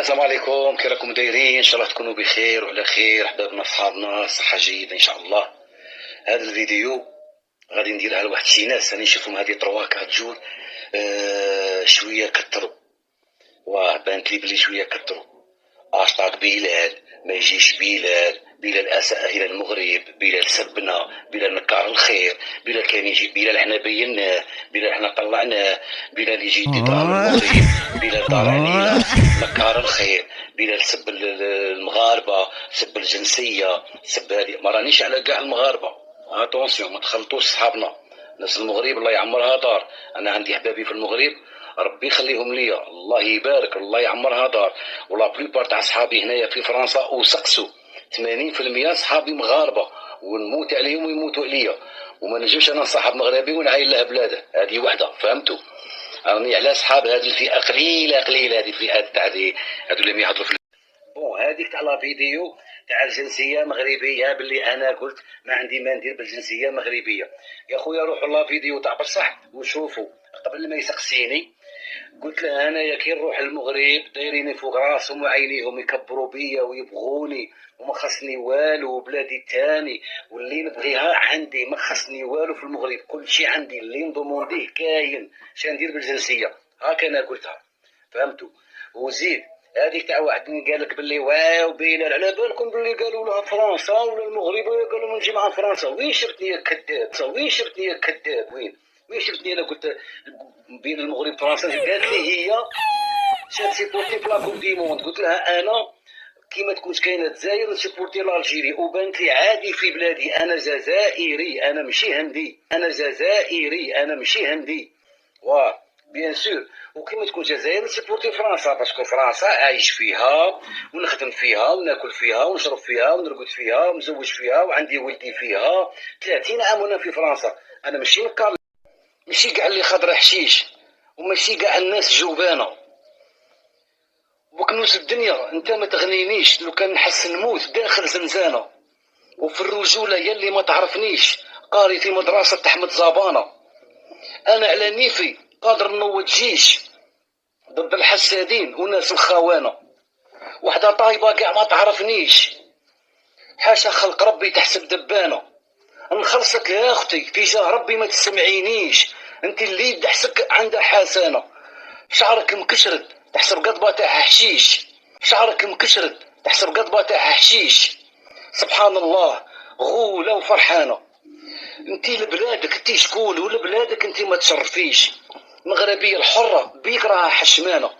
السلام عليكم، كي راكم دايرين؟ ان شاء الله تكونوا بخير وعلى خير، احبابنا صحابنا صحه جيده ان شاء الله. هذا الفيديو غادي نديرها لواحد شي ناس راني نشوفهم هذه 3 4 جور شويه كثروا. واه بانت لي بلي شويه كثروا. اشطاق بلال ما يجيش، بلال اساء الى المغرب، بلال سبنا، بلال نكار الخير، بلال كان يجي، بلال احنا بيناه، بلال احنا طلعناه، بلال يجي يدي دراهم المغرب، بلال دار علينا، نكار الخير، بلال سب المغاربه، سب الجنسيه، سب هذه. ما رانيش على كاع المغاربه، اتونسيون ما تخلطوش صحابنا. ناس المغرب الله يعمرها دار، انا عندي احبابي في المغرب ربي يخليهم ليا، الله يبارك، الله يعمرها دار. ولا بليبار تاع صحابي هنايا في فرنسا وسقسوا 80% صحابي مغاربه، ونموت عليهم ويموتوا عليا، وما نجمش انا صاحب مغربي ونعاين له بلاده. هذه وحده، فهمتوا؟ راني على صحاب هذه الفئه قليله هذه الفئات تاع هذو اللي ما يهضروا في بون. هذيك تاع لا فيديو تاع الجنسيه مغربيه، باللي انا قلت ما عندي ما ندير بالجنسيه مغربيه. يا خويا روحوا لا فيديو تاع بصح وشوفوا قبل ما يسقسيني. قلت له انايا كي نروح المغرب دايريني فوق راسهم وعينيهم يكبروا بيا ويبغوني، وما خصني والو، وبلادي تاني واللي نبغيها عندي، ما خصني والو في المغرب، كل شيء عندي اللي ندومونديه كاين. شا ندير بالجنسيه؟ هاك انا قلتها، فهمتوا؟ وزيد هذيك تاع واحد قال لك باللي واو بلال، على بالكم باللي قالوا لها فرنسا ولا المغرب قالوا نجي مع فرنسا؟ وين شفتني يا كذاب؟ وين شفتني يا كذاب؟ وين شفتني انا قلت بين المغرب وفرنسا؟ قالت لي هي شات سيبورتي في لاكوب دي موند. قلت لها انا كيما تكونش كاينه الجزائر سيبورتي لالجيري، وبانت لي عادي في بلادي. انا جزائري، انا ماشي هندي، انا جزائري، انا ماشي هندي. واه بيان سور. وكيما تكون الجزائر سيبورتي فرنسا، باسكو فرنسا عايش فيها ونخدم فيها وناكل فيها ونشرب فيها ونرقد فيها ومزوج فيها وعندي ولدي فيها 30 عام وانا في فرنسا. انا ماشي نكار، ماشي كاع اللي خضر حشيش، وماشي كاع الناس جوبانه وكنوز الدنيا. انت ما تغنينيش لو كان نحس نموت داخل زنزانه. وفي الرجوله يلي ما تعرفنيش قاري في مدرسه احمد زبانه. انا على نيفي قادر نوض جيش ضد الحسادين وناس الخوانه. وحده طايبه كاع ما تعرفنيش، حاشا خلق ربي تحسب دبانه. نخلصك يا اختي في جاه ربي ما تسمعينيش، انت اللي دحسك عندها حسانه. شعرك مكشرد تحسب قضبه تاع حشيش، شعرك مكشرد تحسب قضبه تاع حشيش. سبحان الله، غوله وفرحانه. انت لبلادك انت شكون، ولبلادك انت ما تشرفيش. مغربيه الحره بيك راها حشمانه.